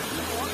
Yeah.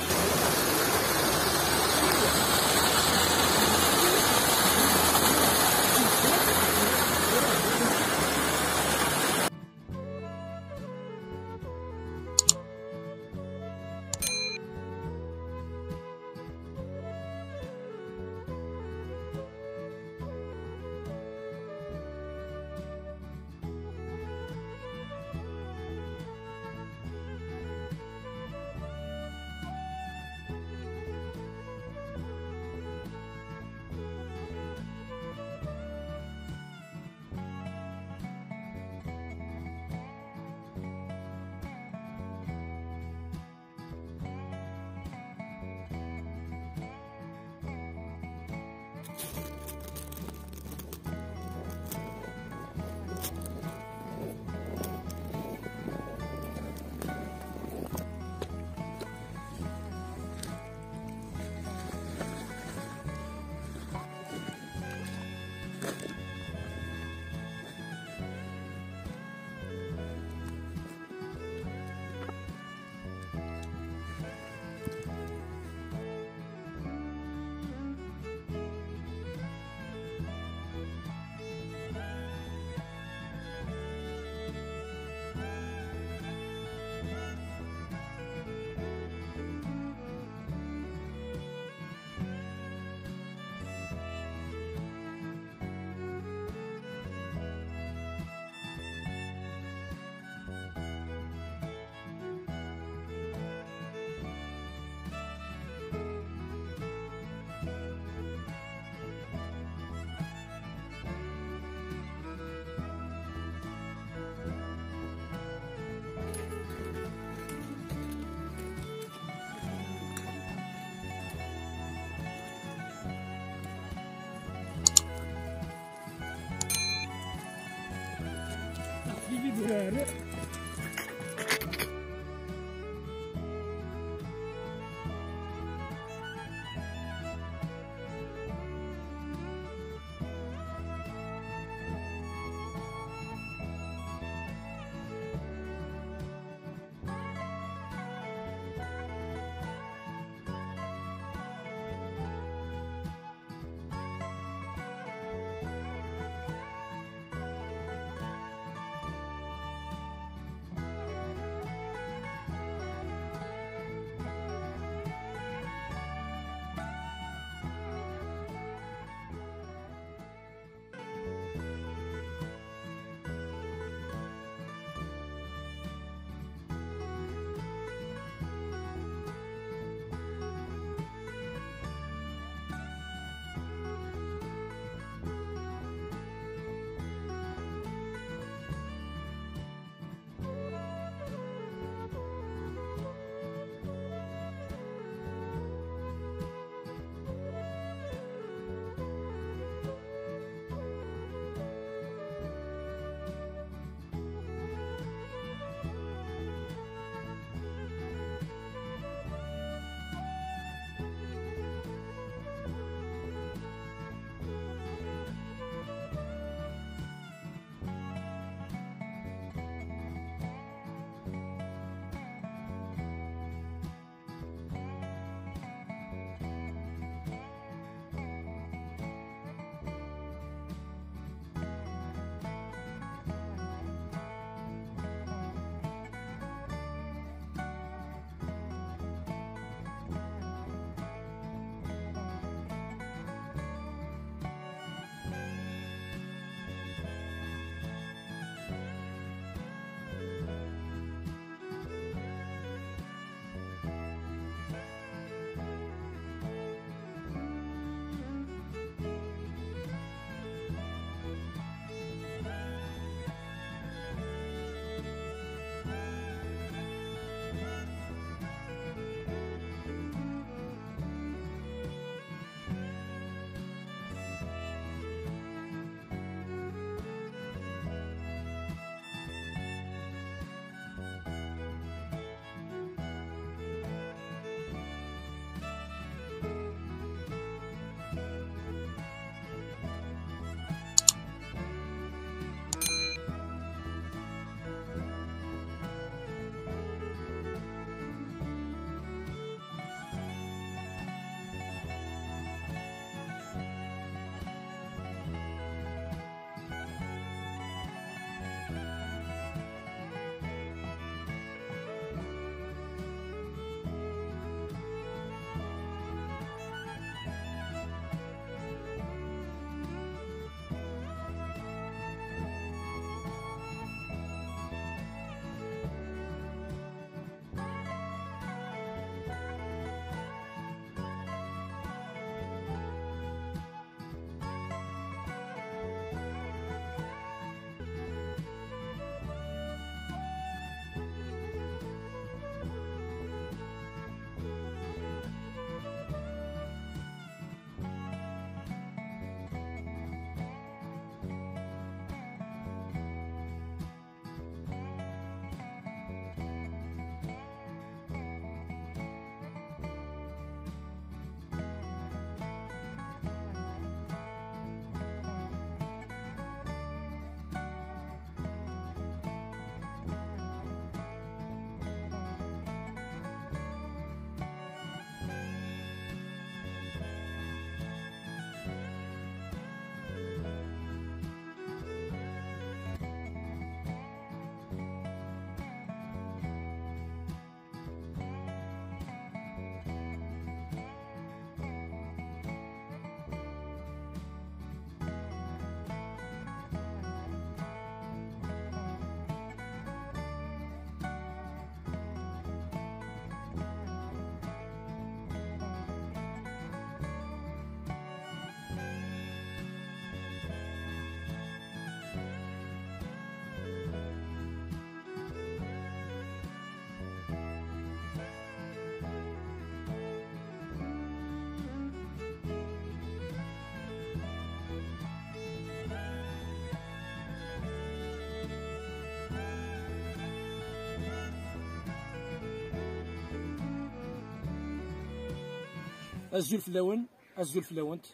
الزول في اللون، الزول في اللونت.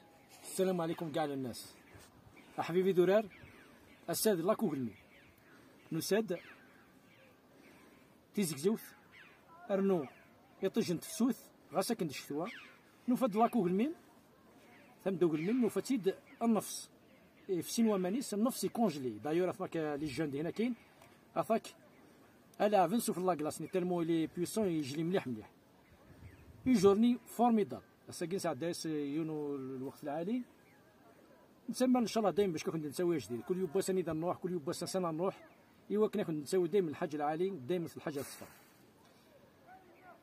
السلام عليكم كاع الناس. حبيبي درار الساد لاكو قلمي نساد تيزك زوث ارنو يطجن تفسوث غاسا كنت شتوا نفد لاكو قلمين ثم دو قلمين نفتيد النفس في سينوا مانيس النفس يكونجلي دايور افاك لي جون دي هنا كاين افاك الا فينسو في لاكلاس ني تالمو لي بويسون يجلي مليح مليح اون جورني فورميدال ساكين ساعه دايس يونو الوقت العالي نسمى ان شاء الله دايما باش كنت نسوي جديد كل يوم باس نيدا نروح كل يوم باس سنه نروح ايوا كنا كنت نسوي دايما الحاج العالي دايما في الحاجه الصفر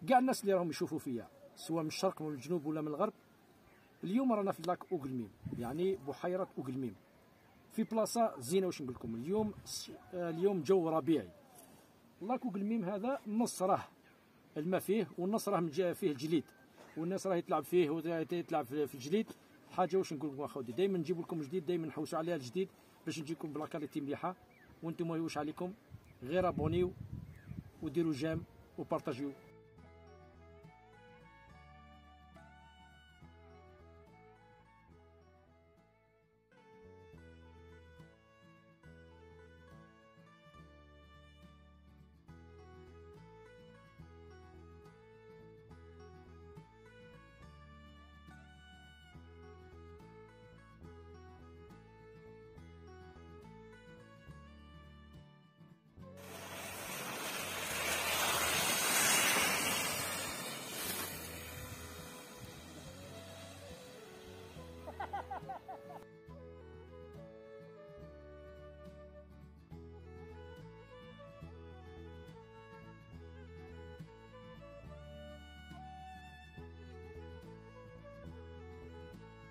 كاع الناس اللي راهم يشوفوا فيا سواء من الشرق ومن الجنوب ولا من الغرب اليوم رانا في لاك اوغلميم يعني بحيره اوغلميم في بلاصه زينه واش نقول لكم اليوم جو ربيعي لاك اوغلميم هذا النص راه الماء فيه والنص راه فيه الجليد والناس راهي تلعب فيه وتلعب في الجليد حاجه واش نقول لكم اخوتي دائما نجيب لكم جديد دائما نحوسوا عليها الجديد باش نجيكم بلا كاليتي مليحه وانتم ما يوش عليكم غير ابونيو وديروا جيم وبارطاجيو.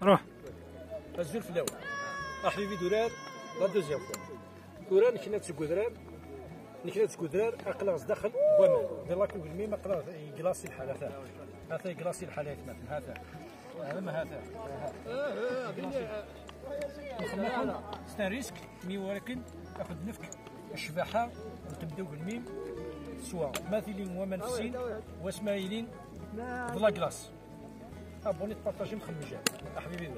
روح الزول في الاول حبيبي درار لا دوزيام فوا درار نكنا تسكودرار نكنا تسكودرار اقلاص داخل بومان دير لاكو بالميم اقلاص يقلاصي الحال هذا يقلاصي الحال هذا ما هذا ستا ريسك مي ولكن تاخذ نفك الشباحه وتبداو بالميم سواء ماثلين ومنفسين واسماعيلين بلا كلاص ابوني تبارطاجي مخمجات حبيبي.